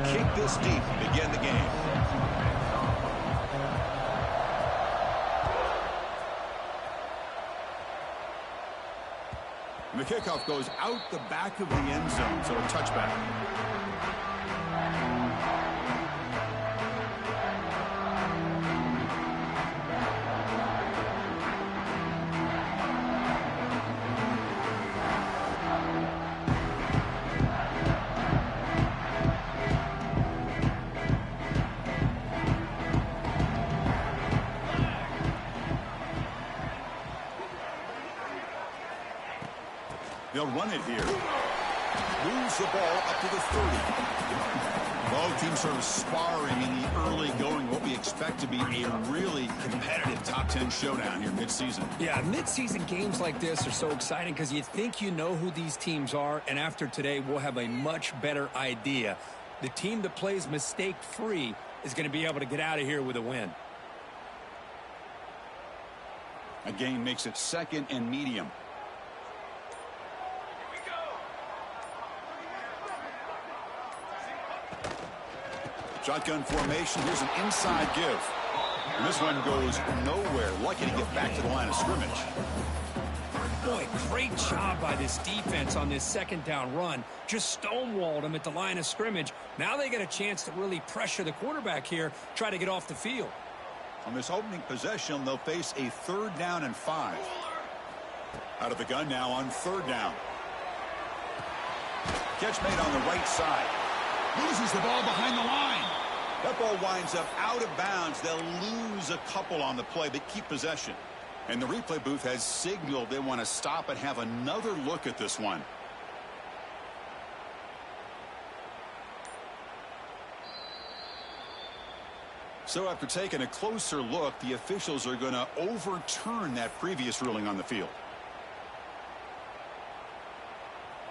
kick this deep to begin the game. And the kickoff goes out the back of the end zone, so a touchback. They'll run it here. Moves the ball up to the 30. Both teams sort of sparring in the early going. What we expect to be a really competitive top 10 showdown here mid-season. Yeah, mid-season games like this are so exciting because you think you know who these teams are, and after today we'll have a much better idea. The team that plays mistake-free is going to be able to get out of here with a win. A gain makes it second and medium. Shotgun formation. Here's an inside give. And this one goes nowhere. Lucky to get back to the line of scrimmage. Boy, great job by this defense on this second down run. Just stonewalled him at the line of scrimmage. Now they get a chance to really pressure the quarterback here, try to get off the field. On this opening possession, they'll face a 3rd down and 5. Out of the gun now on 3rd down. Catch made on the right side. Loses the ball behind the line. That ball winds up out of bounds. They'll lose a couple on the play, but keep possession. And the replay booth has signaled they want to stop and have another look at this one. So after taking a closer look, the officials are going to overturn that previous ruling on the field.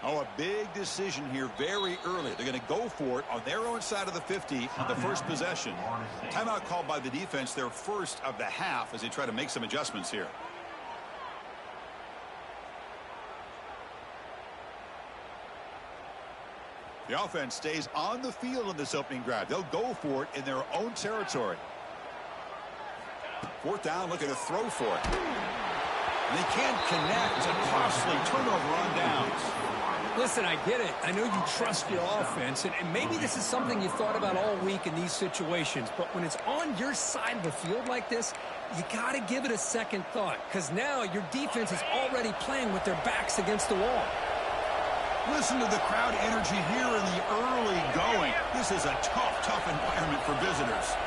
Oh, a big decision here very early. They're going to go for it on their own side of the 50 on the first possession. Timeout called by the defense, their first of the half, as they try to make some adjustments here. The offense stays on the field in this opening drive. They'll go for it in their own territory. 4th down, looking to throw for it. And they can't connect. A costly turnover on downs. Listen, I get it. I know you trust your offense, and maybe this is something you thought about all week in these situations, but when it's on your side of the field like this, you got to give it a second thought, because now your defense is already playing with their backs against the wall. Listen to the crowd energy here in the early going. This is a tough environment for visitors.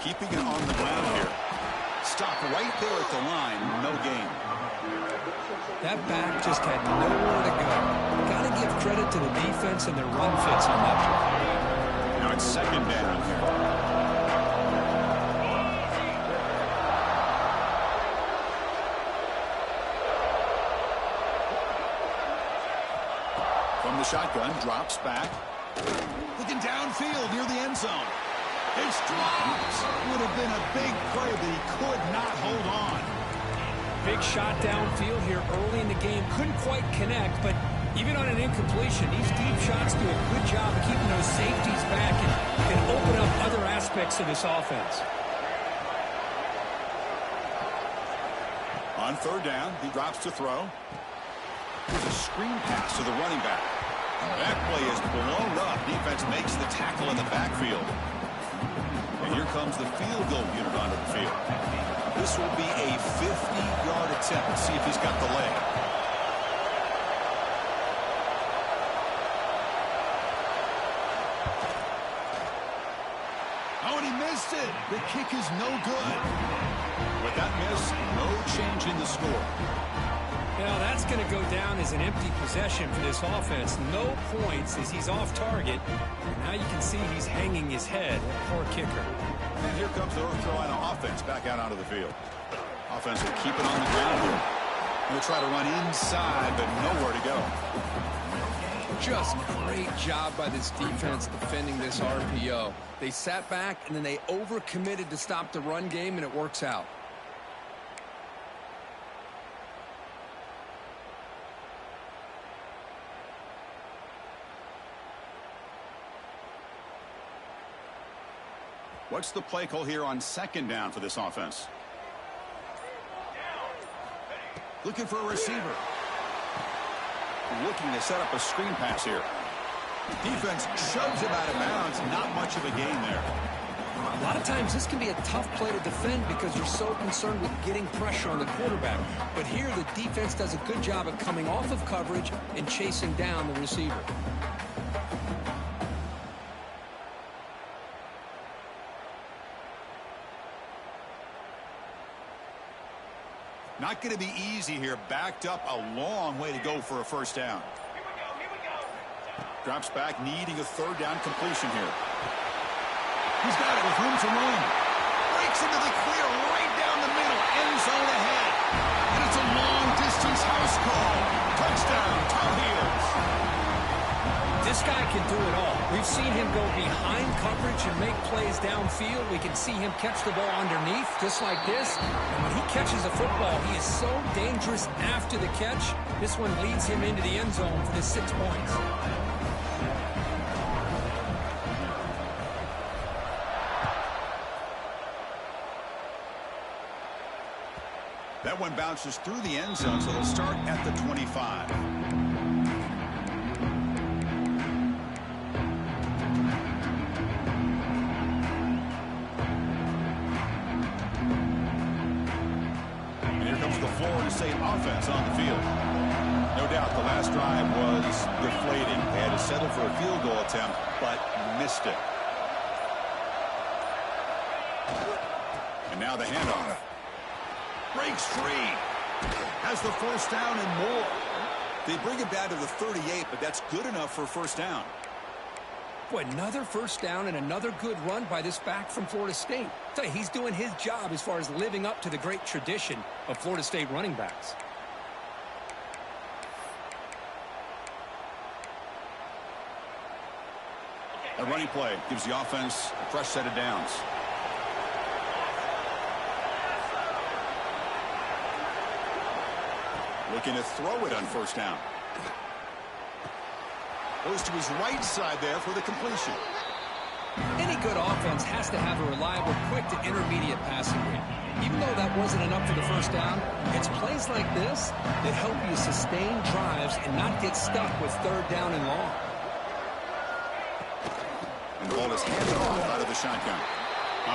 Keeping it on the ground here. Stop right there at the line. No gain. That back just had nowhere to go. Got to give credit to the defense and their run fits on that play. Now it's 2nd down here. From the shotgun, drops back. Looking downfield near the end zone. It's dropped. Would have been a big play, but he could not hold on. Big shot downfield here early in the game. Couldn't quite connect, but even on an incompletion, these deep shots do a good job of keeping those safeties back and can open up other aspects of this offense. On 3rd down, he drops to throw. Here's a screen pass to the running back. That play is blown up. Defense makes the tackle in the backfield. And here comes the field goal unit onto the field. This will be a 50-yard attempt. Let's see if he's got the leg. Oh, and he missed it. The kick is no good. With that miss, no change in the score. Now that's going to go down as an empty possession for this offense. No points as he's off target. And now you can see he's hanging his head. Poor kicker. And here comes the North Carolina offense back out onto the field. Offense will keep it on the ground here. They'll try to run inside, but nowhere to go. Just great job by this defense defending this RPO. They sat back, and then they overcommitted to stop the run game, and it works out. What's the play call here on second down for this offense? Looking for a receiver. Looking to set up a screen pass here. Defense shoves him out of bounds. Not much of a gain there. A lot of times this can be a tough play to defend because you're so concerned with getting pressure on the quarterback. But here the defense does a good job of coming off of coverage and chasing down the receiver. Not going to be easy here. Backed up a long way to go for a first down. Drops back, needing a third down completion here. He's got it with room to run. Breaks into the clear right down the middle. End zone ahead. And it's a long-distance house call. Touchdown, Tar Heels. This guy can do it all. We've seen him go behind coverage and make plays downfield. We can see him catch the ball underneath, just like this. And when he catches a football, he is so dangerous after the catch. This one leads him into the end zone for the 6 points. That one bounces through the end zone, so they'll start at the 25. And here comes the Florida State offense on the field. No doubt the last drive was deflating. They had to settle for a field goal attempt, but missed it. And now the handoff. Breaks free. Has the first down and more. They bring it down to the 38, but that's good enough for a first down. Boy, another first down and another good run by this back from Florida State. I tell you, he's doing his job as far as living up to the great tradition of Florida State running backs. A running play gives the offense a fresh set of downs. Looking to throw it on first down. Goes to his right side there for the completion. Any good offense has to have a reliable, quick to intermediate passing game. Even though that wasn't enough for the first down, it's plays like this that help you sustain drives and not get stuck with third down and long. And the ball is handed off out of the shotgun.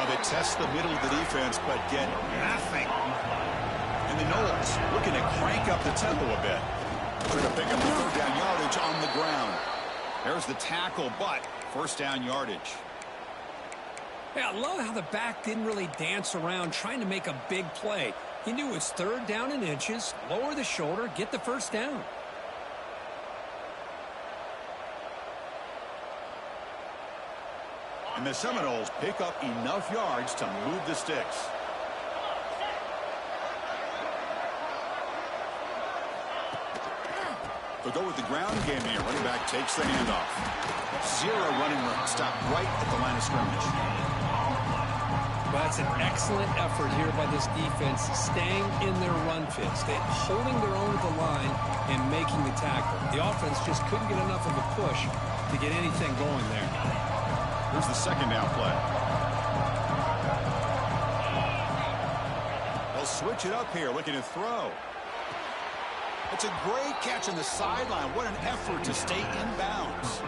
They test the middle of the defense, but get nothing. And the Knowles looking to crank up the tempo a bit. Trying to pick up the third down yardage on the ground. There's the tackle, but first down yardage. Yeah, I love how the back didn't really dance around trying to make a big play. He knew it's third down in inches, lower the shoulder, get the first down. And the Seminoles pick up enough yards to move the sticks. They'll go with the ground game here. Running back takes the handoff. Zero running room. Stopped right at the line of scrimmage. Well, that's an excellent effort here by this defense, staying in their run fits, holding their own at the line and making the tackle. The offense just couldn't get enough of a push to get anything going there. Here's the second down play. They'll switch it up here, looking to throw. It's a great catch on the sideline. What an effort to stay in bounds.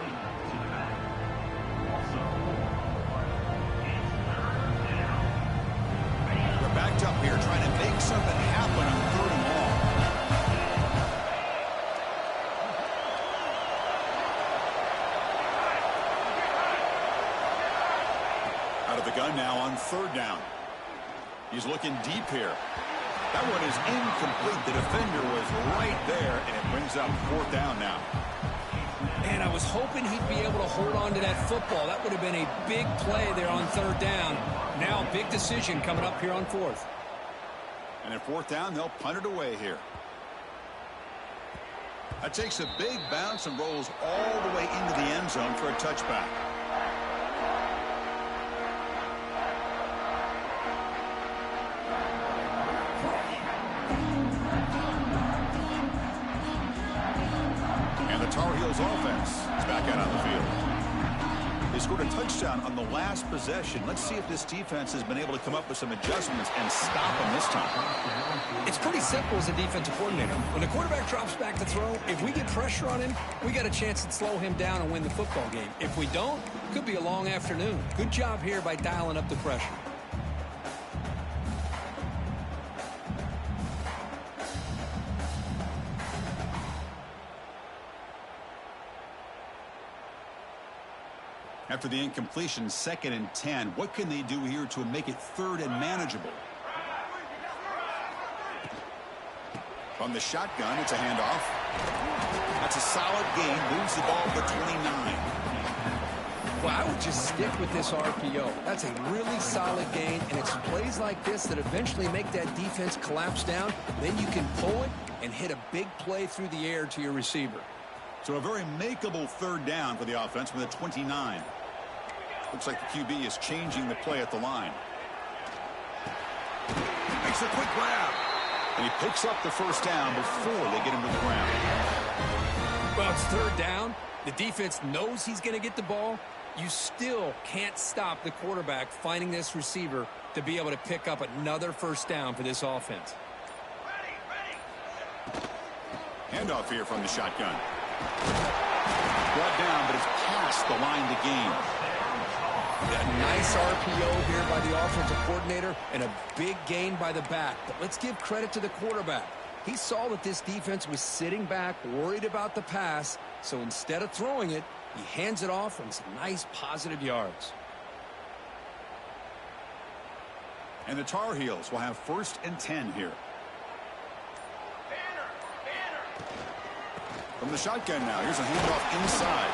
They're backed up here trying to make something happen on third and long. Out of the gun now on third down. He's looking deep here. That one is incomplete. The defender was right there, and it brings up fourth down now. And I was hoping he'd be able to hold on to that football. That would have been a big play there on third down. Now, big decision coming up here on fourth. And at fourth down, they'll punt it away here. That takes a big bounce and rolls all the way into the end zone for a touchback. Tar Heels offense is back out on the field. They scored a touchdown on the last possession. Let's see if this defense has been able to come up with some adjustments and stop them this time. It's pretty simple as a defensive coordinator. When the quarterback drops back to throw, if we get pressure on him, we got a chance to slow him down and win the football game. If we don't, it could be a long afternoon. Good job here by dialing up the pressure. After the incompletion, 2nd and 10. What can they do here to make it 3rd and manageable? From the shotgun, it's a handoff. That's a solid gain. Moves the ball to 29. Well, I would just stick with this RPO. That's a really solid gain, and it's plays like this that eventually make that defense collapse down. Then you can pull it and hit a big play through the air to your receiver. So a very makeable 3rd down for the offense with a 29. Looks like the QB is changing the play at the line. Makes a quick grab. And he picks up the 1st down before they get him to the ground. Well, it's 3rd down. The defense knows he's going to get the ball. You still can't stop the quarterback finding this receiver to be able to pick up another 1st down for this offense. Handoff here from the shotgun. Brought down, but it's past the line to gain. A nice RPO here by the offensive coordinator and a big gain by the back. But let's give credit to the quarterback. He saw that this defense was sitting back, worried about the pass. So instead of throwing it, he hands it off and some nice positive yards. And the Tar Heels will have 1st and 10 here. From the shotgun now, here's a handoff inside.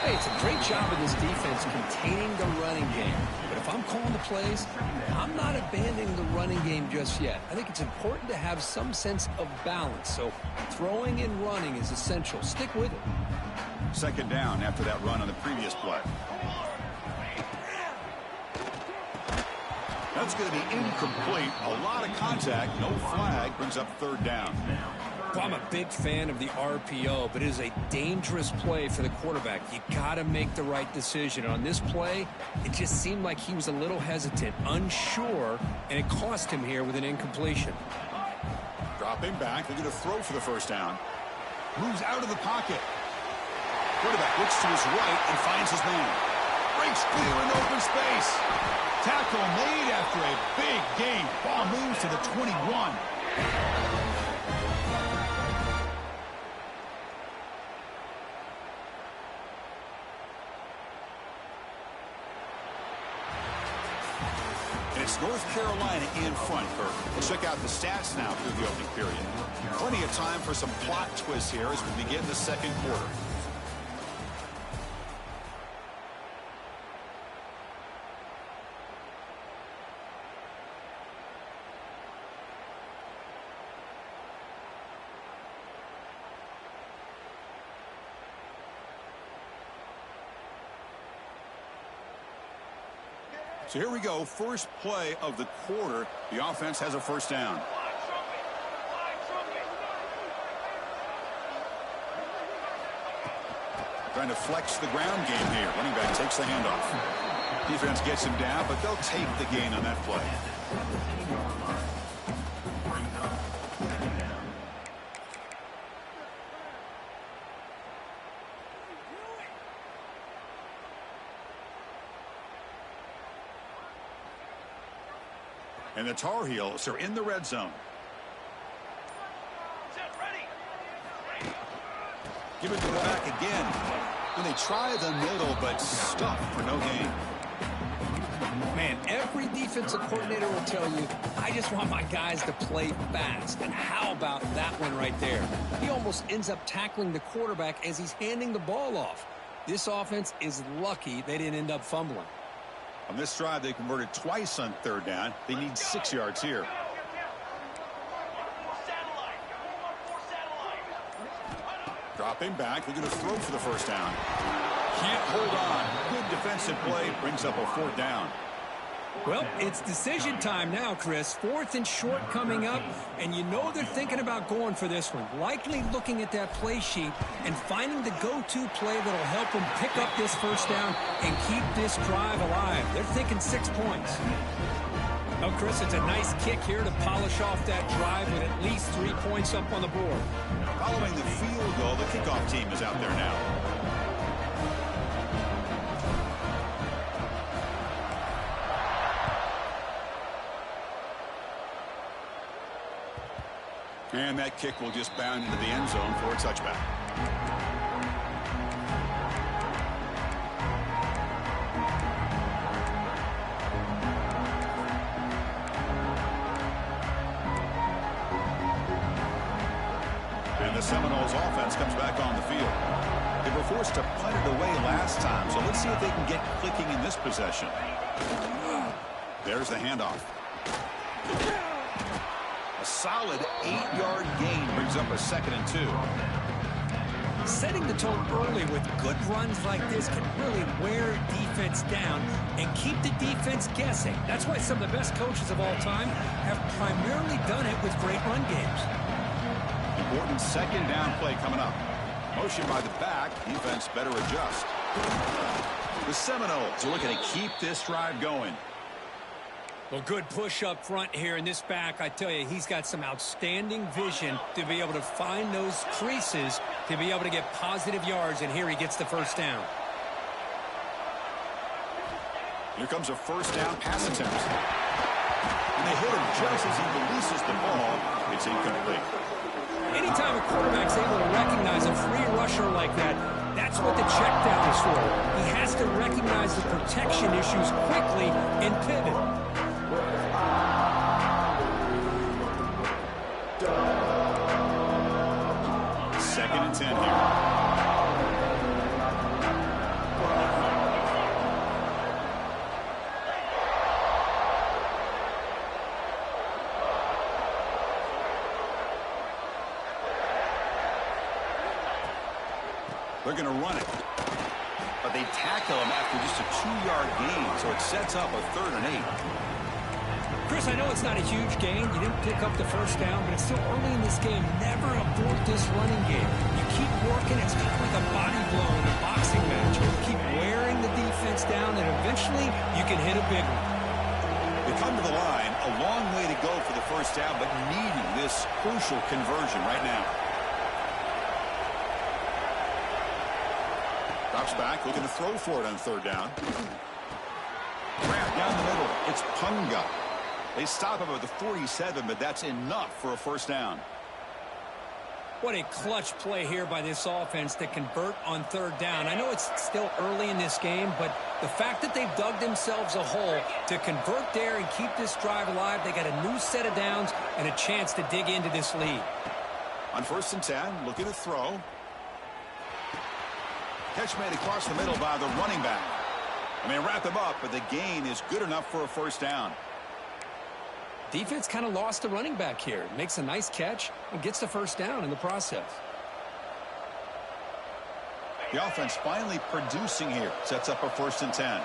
Hey, it's a great job of this defense containing the running game. But if I'm calling the plays, I'm not abandoning the running game just yet. I think it's important to have some sense of balance. So throwing and running is essential. Stick with it. 2nd down after that run on the previous play. That's going to be incomplete. A lot of contact. No flag. Brings up 3rd down. Well, I'm a big fan of the RPO, but it is a dangerous play for the quarterback. You got to make the right decision. On this play, it just seemed like he was a little hesitant, unsure, and it cost him here with an incompletion. Dropping back. They're going to throw for the 1st down. Moves out of the pocket. Quarterback looks to his right and finds his man. Breaks clear in open space. Tackle made after a big gain. Ball moves to the 21. And it's North Carolina in front, Kirk. We'll check out the stats now through the opening period. Plenty of time for some plot twists here as we begin the 2nd quarter. So here we go, 1st play of the quarter. The offense has a 1st down. Trying to flex the ground game here. Running back takes the handoff. Defense gets him down, but they'll take the gain on that play. And the Tar Heels are in the red zone. Give it to the back again. And they try the middle, but stuffed for no gain. Man, every defensive coordinator will tell you, I just want my guys to play fast. And how about that one right there? He almost ends up tackling the quarterback as he's handing the ball off. This offense is lucky they didn't end up fumbling. On this drive, they converted twice on 3rd down. They need 6 yards here. Dropping back. They're going to throw for the 1st down. Can't hold on. Good defensive play. Brings up a 4th down. Well, it's decision time now, Chris. 4th and short coming up, and you know they're thinking about going for this one. Likely looking at that play sheet and finding the go-to play that'll help them pick up this first down and keep this drive alive. They're thinking 6 points. Oh, Chris, it's a nice kick here to polish off that drive with at least 3 points up on the board. Following the field goal, the kickoff team is out there now. And that kick will just bound into the end zone for a touchback. And the Seminoles offense comes back on the field. They were forced to punt it away last time, so let's see if they can get clicking in this possession. There's the handoff. A solid 8-yard gain brings up a 2nd and 2. Setting the tone early with good runs like this can really wear defense down and keep the defense guessing. That's why some of the best coaches of all time have primarily done it with great run games. Important 2nd down play coming up. Motion by the back. Defense better adjust. The Seminoles are looking to keep this drive going. Well, good push up front here in this back. I tell you, he's got some outstanding vision to be able to find those creases to be able to get positive yards, and here he gets the first down. Here comes a first down pass attempt. And they hit him just as he releases the ball. It's incomplete. Anytime a quarterback's able to recognize a free rusher like that, that's what the check down is for. He has to recognize the protection issues quickly and pivot. 2nd and 10 here. They're going to run it. But they tackle him after just a 2-yard gain, so it sets up a 3rd and 8. Chris, I know it's not a huge gain. You didn't pick up the first down, but it's still early in this game. Never abort this running game. You keep working. It's kind of like a body blow in a boxing match. You keep wearing the defense down, and eventually you can hit a big one. They come to the line. A long way to go for the first down, but needing this crucial conversion right now. Drops back, looking to throw for it on 3rd down. Grab down the middle. It's Punga. They stop him at the 47, but that's enough for a first down. What a clutch play here by this offense to convert on 3rd down. I know it's still early in this game, but the fact that they've dug themselves a hole to convert there and keep this drive alive, they got a new set of downs and a chance to dig into this lead. On 1st and 10, looking to throw. Catch made across the middle by the running back. And they wrap him up, but the gain is good enough for a first down. Defense kind of lost the running back here. Makes a nice catch and gets the first down in the process. The offense finally producing here. Sets up a 1st and 10.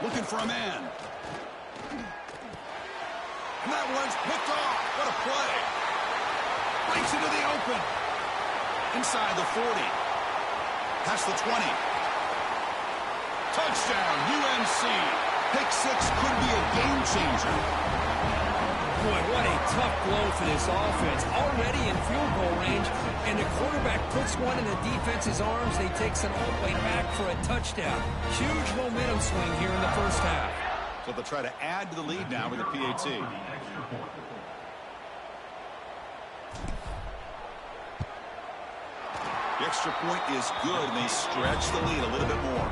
Looking for a man. And that one's picked off. What a play. Breaks into the open. Inside the 40. Past the 20. Touchdown, UNC. Pick 6 could be a game changer. Boy, what a tough blow for this offense. Already in field goal range, and the quarterback puts one in the defense's arms. They takes it all the way back for a touchdown. Huge momentum swing here in the first half. So they'll try to add to the lead now with the PAT. The extra point is good, and they stretch the lead a little bit more.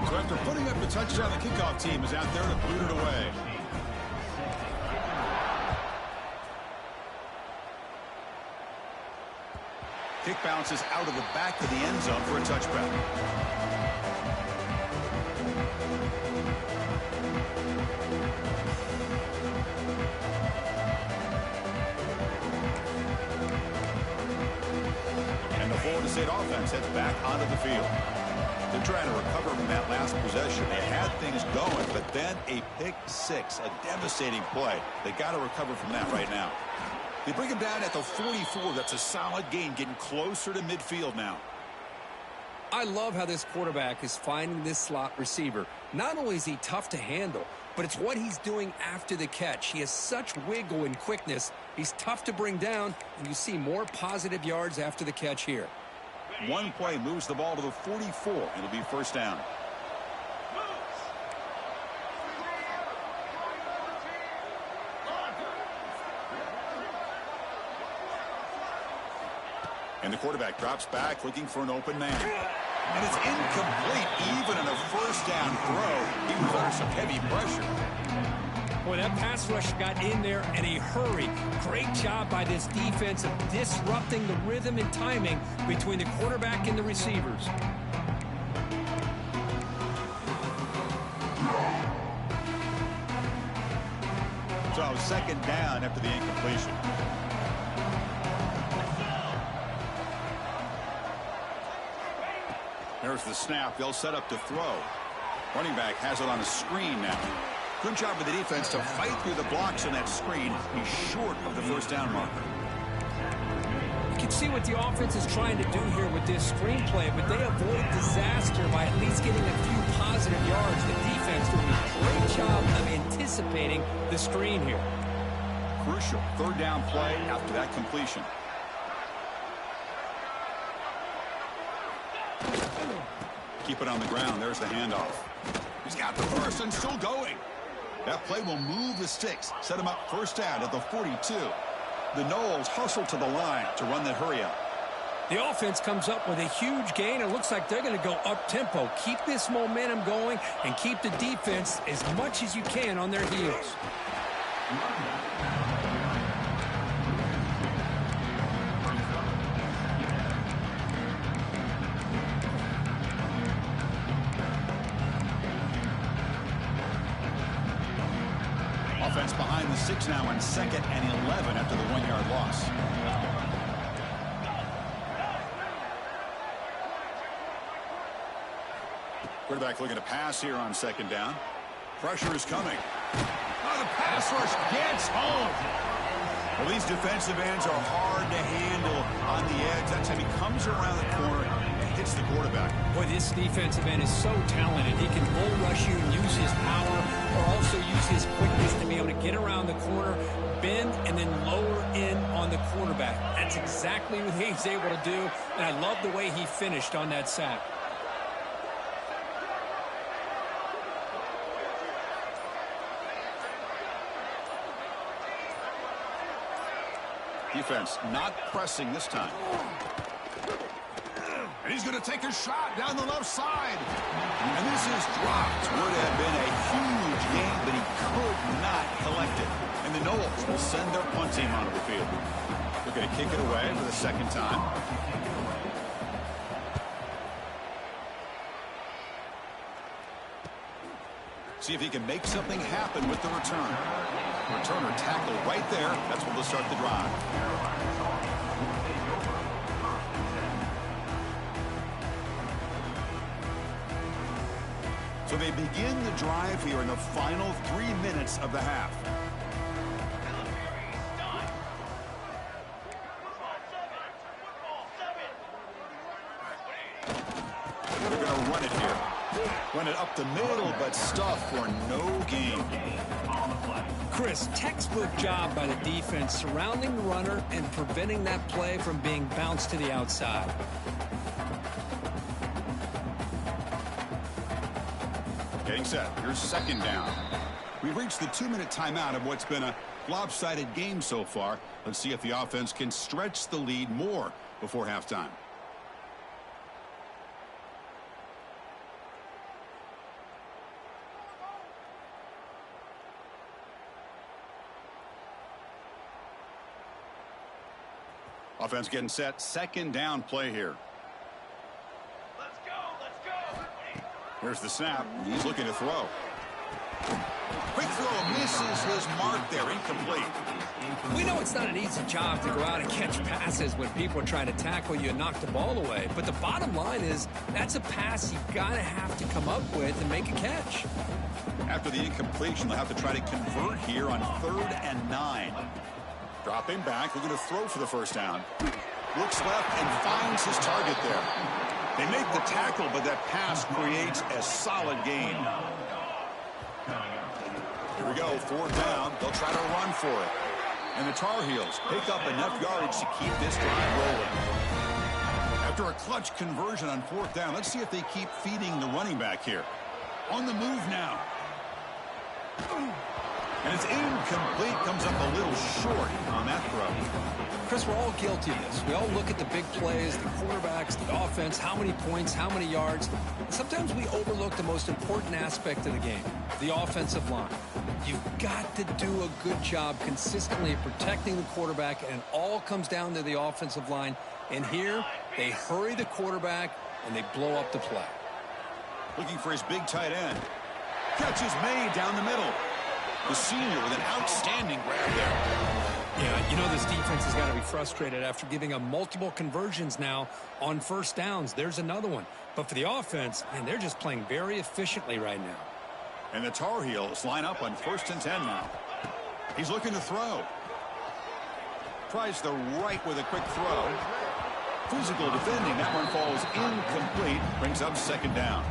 So after putting up the touchdown, the kickoff team is out there to boot it away. Kick bounces out of the back of the end zone for a touchback. And the Florida State offense heads back onto the field. They're trying to recover from that last possession. They had things going, but then a pick six, a devastating play. They got to recover from that right now. They bring him down at the 44. That's a solid gain, getting closer to midfield now. I love how this quarterback is finding this slot receiver. Not only is he tough to handle, but it's what he's doing after the catch. He has such wiggle and quickness. He's tough to bring down, and you see more positive yards after the catch here. One play moves the ball to the 44, and it'll be first down. And the quarterback drops back looking for an open man. And it's incomplete even in a first down throw. He was under some heavy pressure. Boy, that pass rush got in there in a hurry. Great job by this defense of disrupting the rhythm and timing between the quarterback and the receivers. So second down after the incompletion. There's the snap. They'll set up to throw. Running back has it on a screen now. Good job of the defense to fight through the blocks on that screen. He's short of the first down marker. You can see what the offense is trying to do here with this screenplay, but they avoid disaster by at least getting a few positive yards. The defense doing a great job of anticipating the screen here. Crucial third down play after that completion. Keep it on the ground. There's the handoff. He's got the first and still going. That play will move the sticks. Set him up first down at the 42. The Noles hustle to the line to run that hurry up. The offense comes up with a huge gain. It looks like they're going to go up-tempo. Keep this momentum going and keep the defense as much as you can on their heels. Offense behind the 6 now on 2nd and 11 after the 1-yard loss. Quarterback looking to pass here on 2nd down. Pressure is coming. Oh, the pass rush gets home. Well, these defensive ends are hard to handle on the edge. That time he comes around the corner and hits the quarterback. Boy, this defensive end is so talented. He can bull rush you and use his power, or also use his quickness to be able to get around the corner, bend, and then lower in on the quarterback. That's exactly what he's able to do, and I love the way he finished on that sack. Defense not pressing this time. And he's going to take a shot down the left side. And this is dropped. Would have been a huge gain, but he could not collect it. And the Noles will send their punt team onto the field. They're going to kick it away for the second time. See if he can make something happen with the return. Returner tackle right there. That's where they'll start the drive. So they begin the drive here in the final 3 minutes of the half. They're going to run it here. Run it up the middle, but stuff for no gain. Chris, textbook job by the defense surrounding the runner and preventing that play from being bounced to the outside. Getting set. Here's second down. We've reached the 2-minute timeout of what's been a lopsided game so far. Let's see if the offense can stretch the lead more before halftime. Offense getting set. Second down play here. Let's go. Here's the snap. He's looking to throw. Quick throw misses his mark there. Incomplete. We know it's not an easy job to go out and catch passes when people are trying to tackle you and knock the ball away. But the bottom line is that's a pass you've got to have to come up with and make a catch. After the incompletion, they'll have to try to convert here on 3rd and 9. Dropping back, looking to throw for the first down. Looks left and finds his target there. They make the tackle, but that pass creates a solid gain. Here we go, 4th down. They'll try to run for it. And the Tar Heels pick up enough yardage to keep this drive rolling. After a clutch conversion on 4th down, let's see if they keep feeding the running back here. On the move now. And it's incomplete. Comes up a little short on that throw. Chris, we're all guilty of this. We all look at the big plays, the quarterbacks, the offense, how many points, how many yards. And sometimes we overlook the most important aspect of the game, the offensive line. You've got to do a good job consistently protecting the quarterback, and it all comes down to the offensive line. And here, they hurry the quarterback, and they blow up the play. Looking for his big tight end. Catch is made down the middle. The senior with an outstanding grab there. Yeah, you know this defense has got to be frustrated after giving up multiple conversions now on 1st downs. There's another one. But for the offense, man, they're just playing very efficiently right now. And the Tar Heels line up on 1st and 10 now. He's looking to throw. Tries the right with a quick throw. Physical defending. That one falls incomplete. Brings up 2nd down.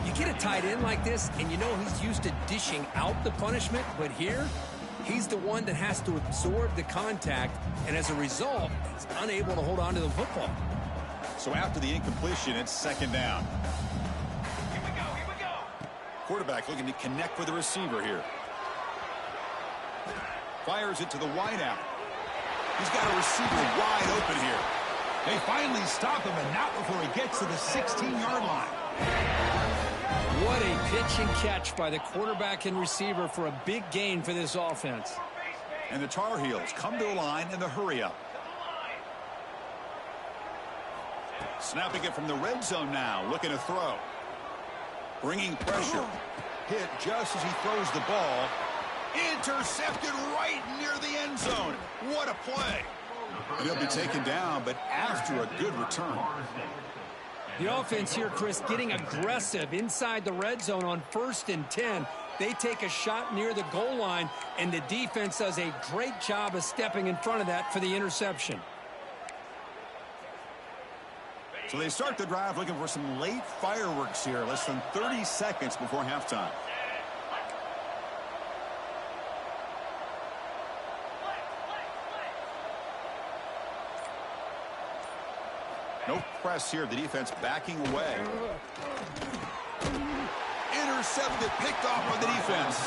You get a tight end like this, and you know he's used to dishing out the punishment, but here, he's the one that has to absorb the contact, and as a result, he's unable to hold on to the football. So after the incompletion, it's 2nd down. Here we go. Quarterback looking to connect with the receiver here. Fires it to the wideout. He's got a receiver wide open here. They finally stop him, and not before he gets to the 16-yard line. What a pitch and catch by the quarterback and receiver for a big gain for this offense. And the Tar Heels come to the line in the hurry-up. Snapping it from the red zone now, looking to throw. Bringing pressure. Hit just as he throws the ball. Intercepted right near the end zone. What a play. And he'll be taken down, but after a good return. The offense here, Chris, getting aggressive inside the red zone on 1st and 10. They take a shot near the goal line, and the defense does a great job of stepping in front of that for the interception. So they start the drive looking for some late fireworks here, less than 30 seconds before halftime. No press here. The defense backing away. Intercepted, picked off by the defense.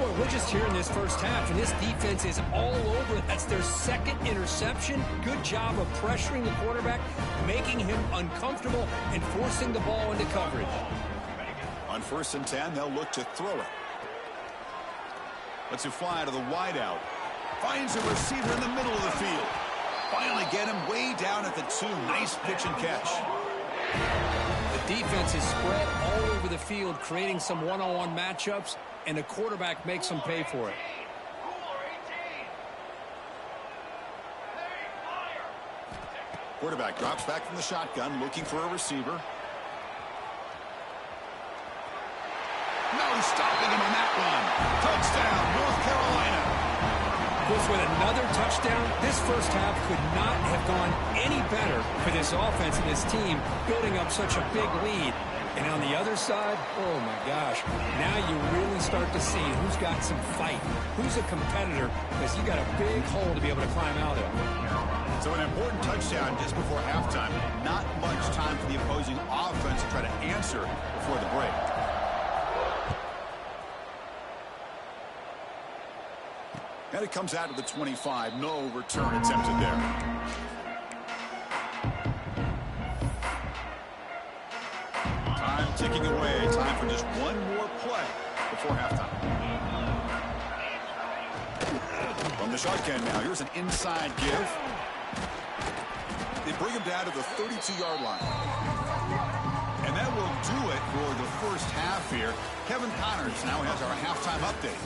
Boy, we're just here in this first half, and this defense is all over it. That's their 2nd interception. Good job of pressuring the quarterback, making him uncomfortable, and forcing the ball into coverage. On 1st and 10, they'll look to throw it. Lets it fly to the wideout. Finds a receiver in the middle of the field. Finally get him way down at the 2. Nice pitch and catch. The defense is spread all over the field, creating some one-on-one matchups, and the quarterback makes them pay for it. Quarterback drops back from the shotgun, looking for a receiver. No stopping him on that one. Touchdown, North Carolina. With another touchdown, this first half could not have gone any better for this offense and this team, building up such a big lead. And on the other side, oh my gosh, now you really start to see who's got some fight, who's a competitor, because you got a big hole to be able to climb out of. So an important touchdown just before halftime. Not much time for the opposing offense to try to answer before the break. And it comes out of the 25. No return attempted there. Time ticking away. Time for just one more play before halftime. From the shotgun now, here's an inside give. They bring him down to the 32-yard line. And that will do it for the first half here. Kevin Connors now has our halftime update.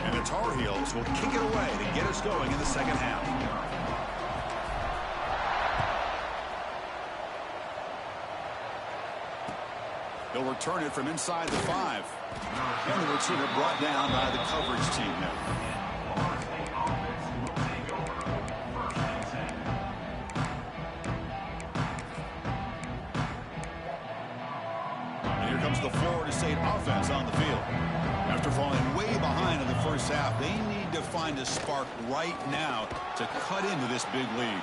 And the Tar Heels will kick it away to get us going in the second half. They'll return it from inside the 5. And the returner brought down by the coverage team now. And here comes the Florida State offense on the field. After falling way behind in the first half, they need to find a spark right now to cut into this big lead.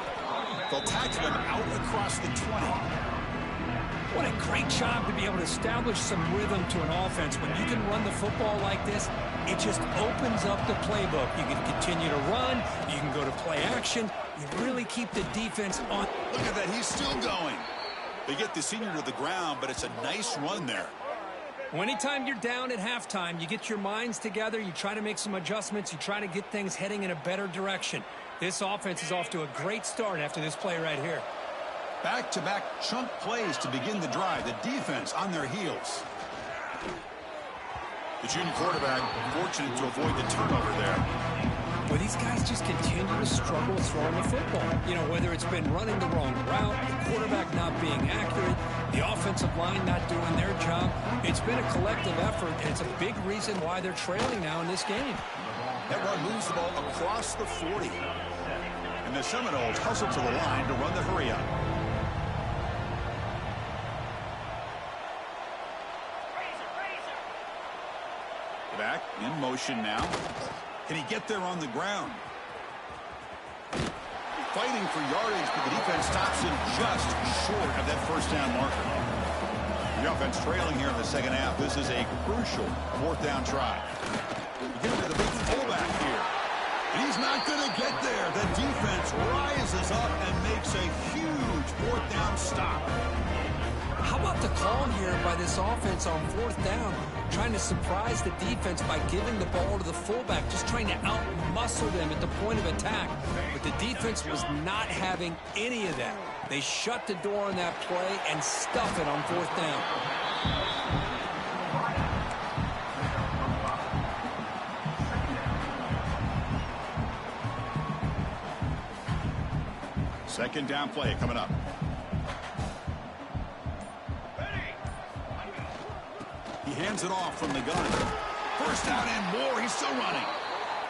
They'll tackle them out across the 20. What a great job to be able to establish some rhythm to an offense. When you can run the football like this, it just opens up the playbook. You can continue to run. You can go to play action. You really keep the defense on. Look at that. He's still going. They get the senior to the ground, but it's a nice run there. Well, anytime you're down at halftime, you get your minds together. You try to make some adjustments. You try to get things heading in a better direction. This offense is off to a great start after this play right here. Back-to-back chunk plays to begin the drive. The defense on their heels. The junior quarterback fortunate to avoid the turnover there. Well, these guys just continue to struggle throwing the football. You know, whether it's been running the wrong route, the quarterback not being accurate, the offensive line not doing their job. It's been a collective effort, and it's a big reason why they're trailing now in this game. That run moves the ball across the 40. And the Seminoles hustle to the line to run the hurry-up. Back in motion now. Can he get there on the ground? Fighting for yardage, but the defense stops him just short of that first down marker. The offense trailing here in the second half. This is a crucial fourth down try. We get to the big fullback here. He's not going to get there. The defense rises up and makes a huge fourth down stop. How about the call here by this offense on fourth down, trying to surprise the defense by giving the ball to the fullback, just trying to out-muscle them at the point of attack. But the defense was not having any of that. They shut the door on that play and stuff it on fourth down. Second down play coming up. He hands it off from the gun. First down and more. He's still running.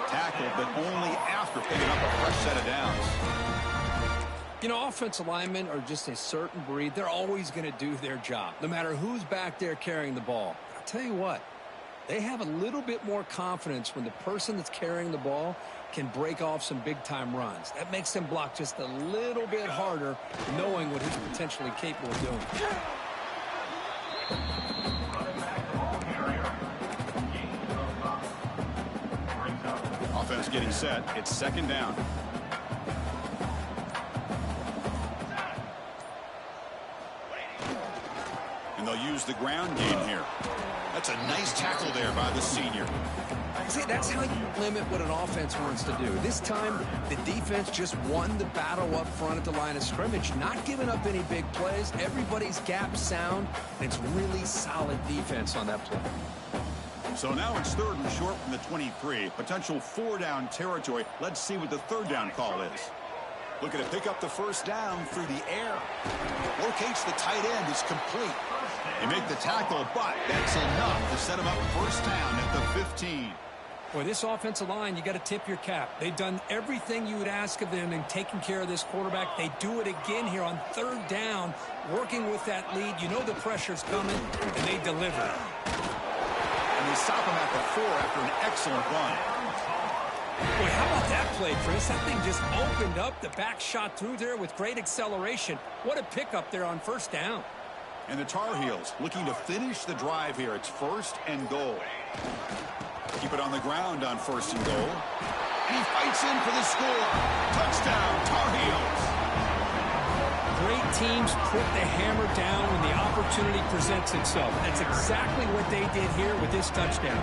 Tackled, but only after picking up a fresh set of downs. You know, offensive linemen are just a certain breed. They're always going to do their job, no matter who's back there carrying the ball. I'll tell you what, they have a little bit more confidence when the person that's carrying the ball can break off some big-time runs. That makes them block just a little bit harder, knowing what he's potentially capable of doing. Offense getting set. It's second down. And they'll use the ground game here. That's a nice tackle there by the senior. See, that's how you limit what an offense wants to do. This time, the defense just won the battle up front at the line of scrimmage, not giving up any big plays. Everybody's gap sound, and it's really solid defense on that play. So now it's third and short from the 23. Potential four-down territory. Let's see what the third down call is. Looking to pick up the first down through the air. Locates the tight end. It's complete. They make the tackle, but that's enough to set him up first down at the 15. Boy, this offensive line, you got to tip your cap. They've done everything you would ask of them in taking care of this quarterback. They do it again here on third down, working with that lead. You know the pressure's coming, and they deliver. And they stop him at the 4 after an excellent run. Boy, how about that play, Chris? That thing just opened up. The back shot through there with great acceleration. What a pickup there on first down. And the Tar Heels looking to finish the drive here. It's first and goal. Keep it on the ground on first and goal. And he fights in for the score. Touchdown, Tar Heels. Great teams put the hammer down when the opportunity presents itself. That's exactly what they did here with this touchdown.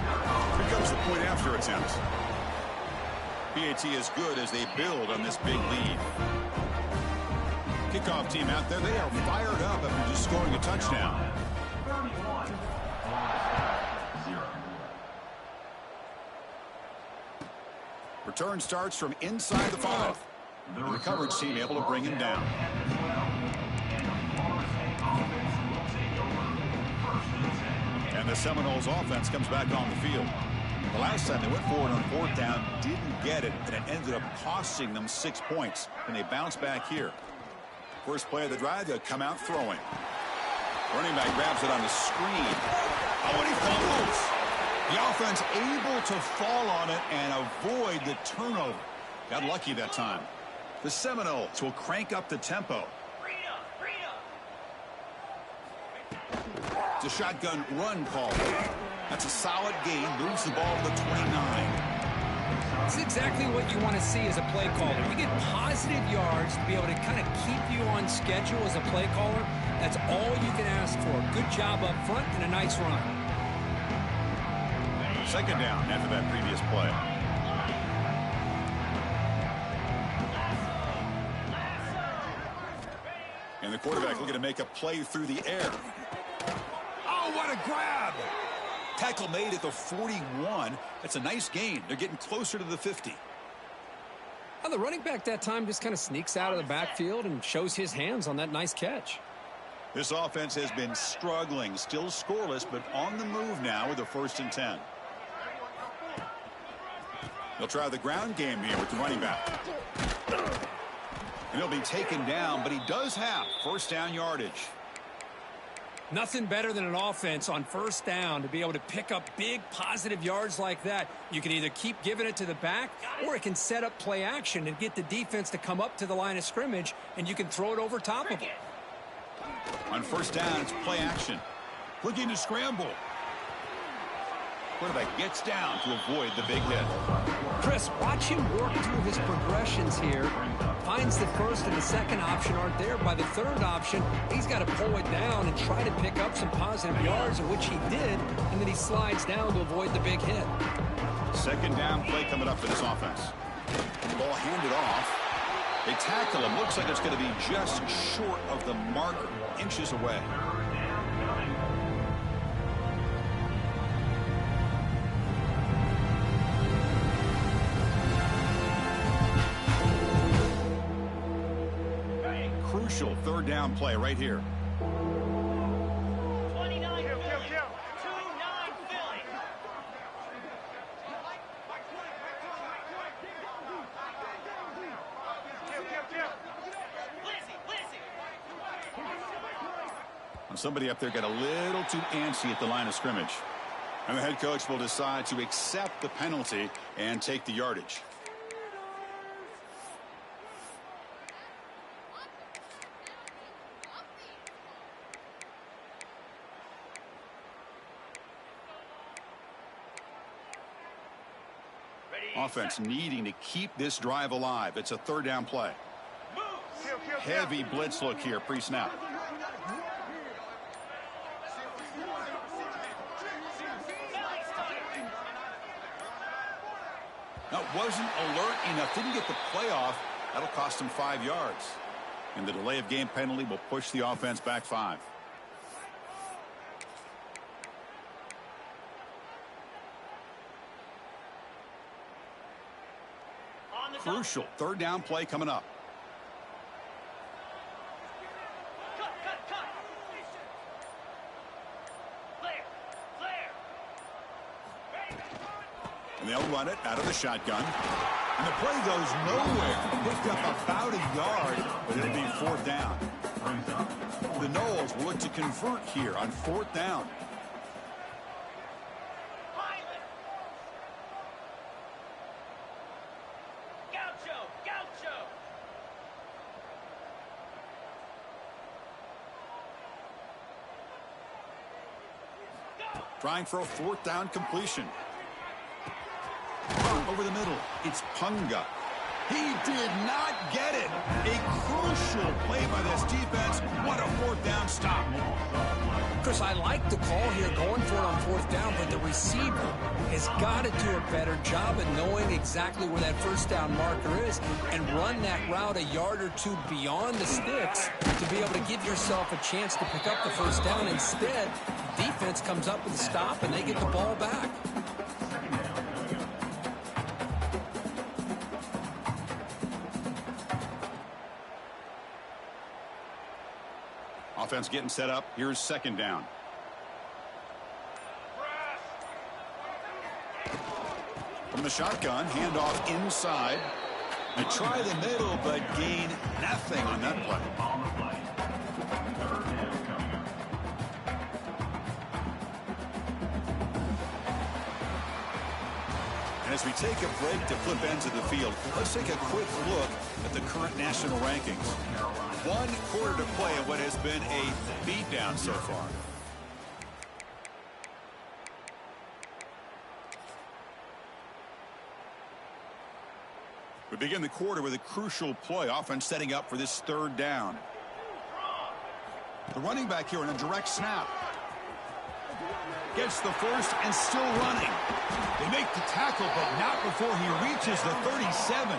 Here comes the point after attempt. PAT is good as they build on this big lead. Kickoff team out there, they are fired up after just scoring a touchdown. Return starts from inside the 5. The coverage team able to bring him down. And the Seminoles offense comes back on the field. The last time they went forward on 4th down, didn't get it, and it ended up costing them 6 points. And they bounce back here. First play of the drive, they'll come out throwing. Running back grabs it on the screen. Oh, and he fumbles. The offense able to fall on it and avoid the turnover. Got lucky that time. The Seminoles will crank up the tempo. It's a shotgun run call. That's a solid gain. Moves the ball to the 29. It's exactly what you want to see as a play caller. You get positive yards to be able to kind of keep you on schedule as a play caller. That's all you can ask for. Good job up front and a nice run. Second down after that previous play. And the quarterback looking to make a play through the air. Oh, what a grab! Tackle made at the 41. That's a nice gain. They're getting closer to the 50. Well, the running back that time just kind of sneaks out of the backfield and shows his hands on that nice catch. This offense has been struggling, still scoreless, but on the move now with a 1st and 10. They'll try the ground game here with the running back. And he'll be taken down, but he does have 1st down yardage. Nothing better than an offense on 1st down to be able to pick up big positive yards like that. You can either keep giving it to the back, or it can set up play action and get the defense to come up to the line of scrimmage, and you can throw it over top of them. On 1st down, it's play action. Looking to scramble. Quarterback gets down to avoid the big hit. Chris, watch him work through his progressions here. Finds the 1st and the 2nd option aren't there. By the 3rd option, he's got to pull it down and try to pick up some positive yards, which he did, and then he slides down to avoid the big hit. 2nd down play coming up for this offense. Ball handed off. They tackle him. Looks like it's going to be just short of the marker, inches away. Crucial 3rd down play right here. 29 Philly. 2-9 Philly. And somebody up there got a little too antsy at the line of scrimmage. And the head coach will decide to accept the penalty and take the yardage. Offense needing to keep this drive alive. It's a 3rd down play. Heavy blitz look here pre-snap. No, wasn't alert enough. Didn't get the play off. That'll cost him 5 yards. And the delay of game penalty will push the offense back 5. Crucial 3rd down play coming up. Cut. And they'll run it out of the shotgun. And the play goes nowhere. Picked up about a yard, but it'll be 4th down. The Noles will look to convert here on 4th down. Trying for a 4th down completion. Over the middle, it's Punga. He did not get it. A crucial play by this defense. What a fourth down stop. Chris, I like the call here going for it on fourth down, but the receiver has got to do a better job of knowing exactly where that first down marker is and run that route a yard or two beyond the sticks to be able to give yourself a chance to pick up the first down. Instead, the defense comes up with a stop and they get the ball back. Offense getting set up. Here's second down. From the shotgun, handoff inside. They try the middle, but gain nothing on that play. And as we take a break to flip ends of the field, let's take a quick look at the current national rankings. 1 quarter to play in what has been a beatdown so far. We begin the quarter with a crucial play. Offense setting up for this third down. The running back here in a direct snap. Gets the first and still running. They make the tackle, but not before he reaches the 37.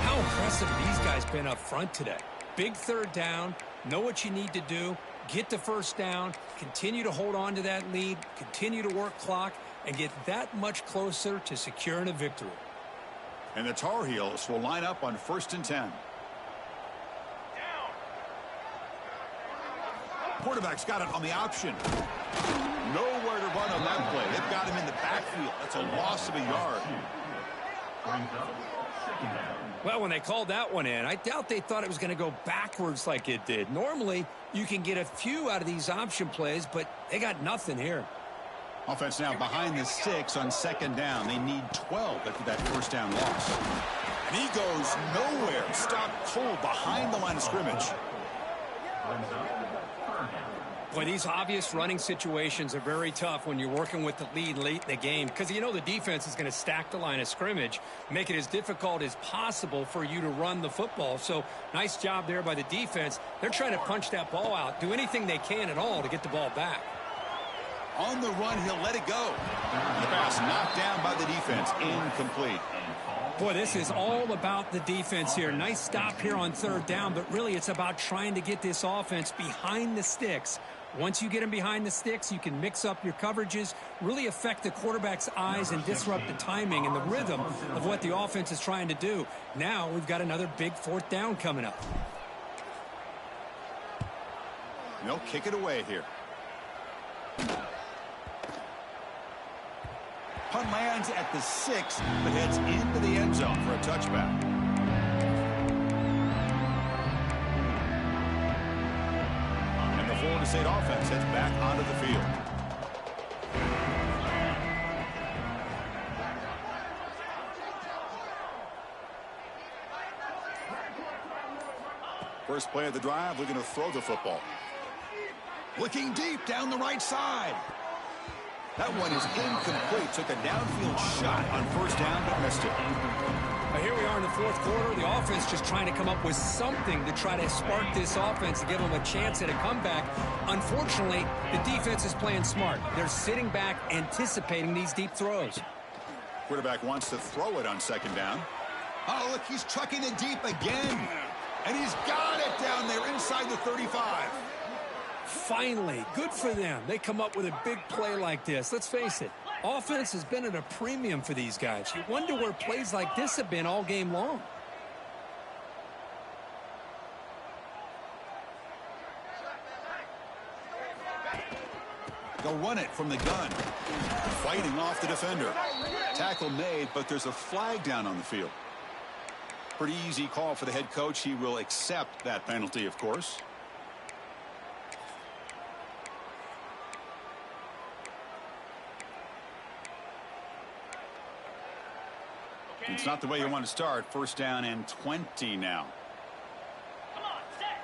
How impressive these guys been up front today. Big third down, know what you need to do, get the first down, continue to hold on to that lead, continue to work clock, and get that much closer to securing a victory. And the Tar Heels will line up on 1st and 10. Quarterback's got it on the option. Nowhere to run on that play. They've got him in the backfield. That's a loss of a yard. Well, when they called that one in, I doubt they thought it was going to go backwards like it did. Normally, you can get a few out of these option plays, but they got nothing here. Offense now behind the 6 on second down. They need 12 after that first down loss. And he goes nowhere. Stop cold behind the line of scrimmage. Boy, these obvious running situations are very tough when you're working with the lead late in the game because you know the defense is going to stack the line of scrimmage, make it as difficult as possible for you to run the football. So nice job there by the defense. They're trying to punch that ball out, do anything they can at all to get the ball back. On the run, he'll let it go. The pass knocked down by the defense. Incomplete. Boy, this is all about the defense here. Nice stop here on third down, but really it's about trying to get this offense behind the sticks. Once you get them behind the sticks, you can mix up your coverages, really affect the quarterback's eyes and disrupt the timing and the rhythm of what the offense is trying to do. Now we've got another big fourth down coming up. They'll kick it away here. Punt lands at the 6, but heads into the end zone for a touchback. And the Florida State offense heads back onto the field. First play of the drive, looking to throw the football. Looking deep down the right side. That one is incomplete. Took a downfield shot on first down, but missed it. Here we are in the fourth quarter. The offense just trying to come up with something to try to spark this offense to give them a chance at a comeback. Unfortunately, the defense is playing smart. They're sitting back, anticipating these deep throws. Quarterback wants to throw it on second down. Oh, look, he's trucking it deep again. And he's got it down there inside the 35. Finally, good for them. They come up with a big play like this. Let's face it, offense has been at a premium for these guys. You wonder where plays like this have been all game long. They'll run it from the gun. Fighting off the defender. Tackle made, but there's a flag down on the field. Pretty easy call for the head coach. He will accept that penalty, of course. It's not the way you want to start. First down and 20 now. Come on, set.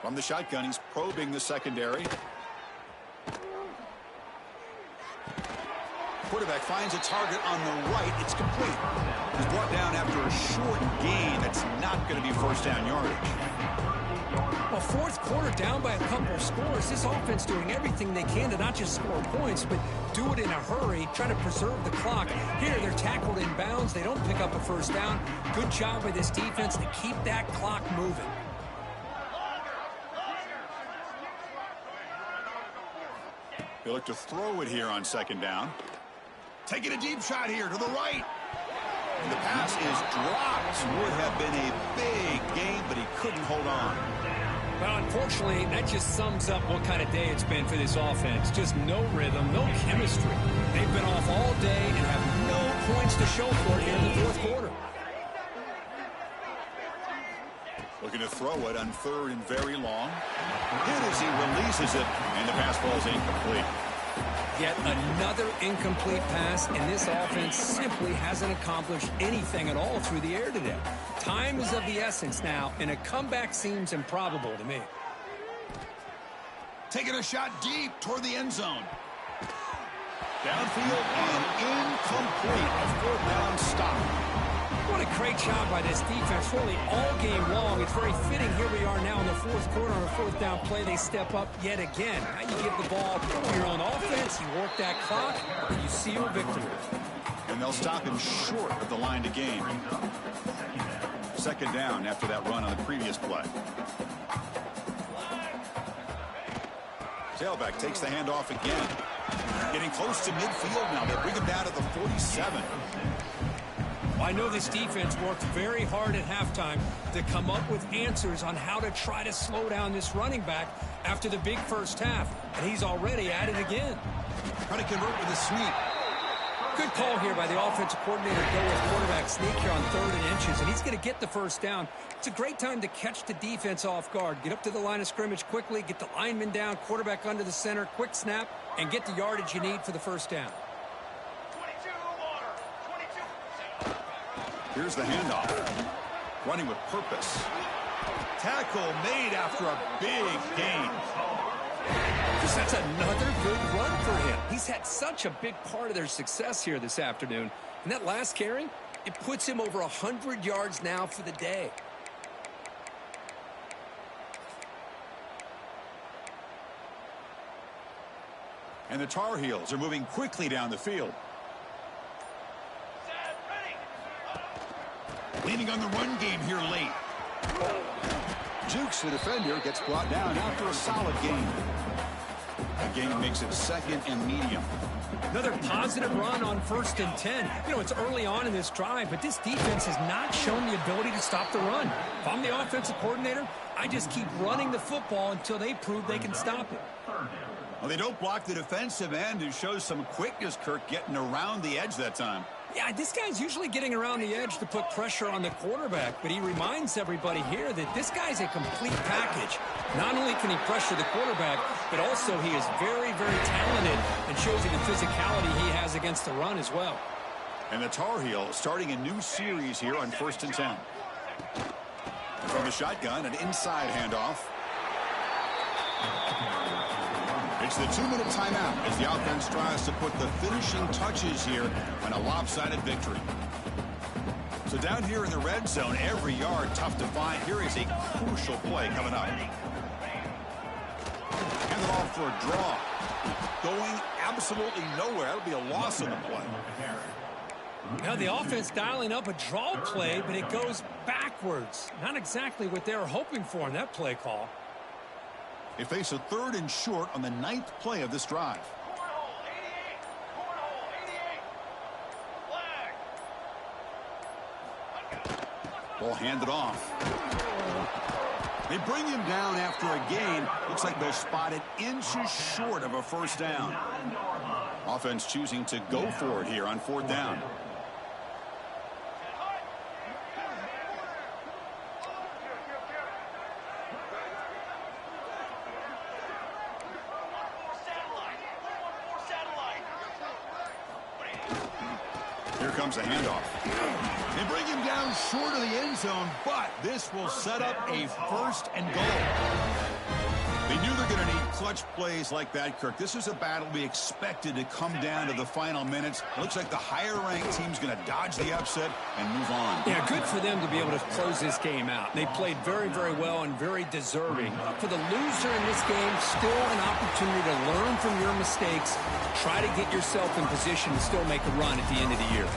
From the shotgun, he's probing the secondary. quarterback finds a target on the right. It's complete. He's brought down after a short gain. That's not going to be first down yardage. Well, fourth quarter down by a couple of scores. This offense doing everything they can to not just score points, but do it in a hurry, try to preserve the clock. Here, they're tackled in bounds. They don't pick up a first down. Good job by this defense to keep that clock moving. They look to throw it here on second down. Taking a deep shot here to the right. And the pass is dropped. Would have been a big gain, but he couldn't hold on. Well, unfortunately, that just sums up what kind of day it's been for this offense. Just no rhythm, no chemistry. They've been off all day and have no points to show for it here in the fourth quarter. Looking to throw it on third and very long. Hit as he releases it, and the pass falls incomplete. Yet another incomplete pass, and this offense simply hasn't accomplished anything at all through the air today. Time is of the essence now, and a comeback seems improbable to me. Taking a shot deep toward the end zone. Downfield and incomplete. A fourth down stop. What a great job by this defense, really all game long. It's very fitting. Here we are now in the fourth quarter on a fourth down play. They step up yet again. Now you give the ball to your own offense, you work that clock, and you seal victory. And they'll stop him short of the line to gain. Second down after that run on the previous play. Tailback takes the handoff again. Getting close to midfield now. They bring him down to the 47. I know this defense worked very hard at halftime to come up with answers on how to try to slow down this running back after the big first half, and he's already at it again. Trying to convert with a sweep. Good call here by the offensive coordinator to go with quarterback sneak here on 3rd and inches, and he's going to get the first down. It's a great time to catch the defense off guard. Get up to the line of scrimmage quickly, get the lineman down, quarterback under the center, quick snap, and get the yardage you need for the first down. Here's the handoff. Running with purpose. Tackle made after a big gain. That's another good run for him. He's had such a big part of their success here this afternoon. And that last carry, it puts him over 100 yards now for the day. And the Tar Heels are moving quickly down the field. Leaning on the run game here late. Jukes, the defender, gets brought down after a solid gain. The gain makes it second and medium. Another positive run on 1st and 10. You know, it's early on in this drive, but this defense has not shown the ability to stop the run. If I'm the offensive coordinator, I just keep running the football until they prove they can stop it. Well, they don't block the defensive end, who shows some quickness, Kirk, getting around the edge that time. Yeah, this guy's usually getting around the edge to put pressure on the quarterback, but he reminds everybody here that this guy's a complete package. Not only can he pressure the quarterback, but also he is very, very talented and shows you the physicality he has against the run as well. And the Tar Heels starting a new series here on 1st and 10. From the shotgun, an inside handoff. It's the 2-minute timeout as the offense tries to put the finishing touches here on a lopsided victory. So down here in the red zone, every yard tough to find. Here is a crucial play coming up. Hand it off for a draw. Going absolutely nowhere. That'll be a loss on the play. Now the offense dialing up a draw play, but it goes backwards. Not exactly what they were hoping for in that play call. They face a 3rd and short on the 9th play of this drive. Ball handed off. They bring him down after a gain. Looks like they'll spot it inches short of a first down. Offense choosing to go for it here on 4th down. Here comes a handoff. They bring him down short of the end zone, but this will set up a 1st and goal. They knew they're going to need clutch plays like that, Kirk. This is a battle we expected to come down to the final minutes. It looks like the higher-ranked team's going to dodge the upset and move on. Yeah, good for them to be able to close this game out. They played very, very well and very deserving. For the loser in this game, still an opportunity to learn from your mistakes, try to get yourself in position to still make a run at the end of the year.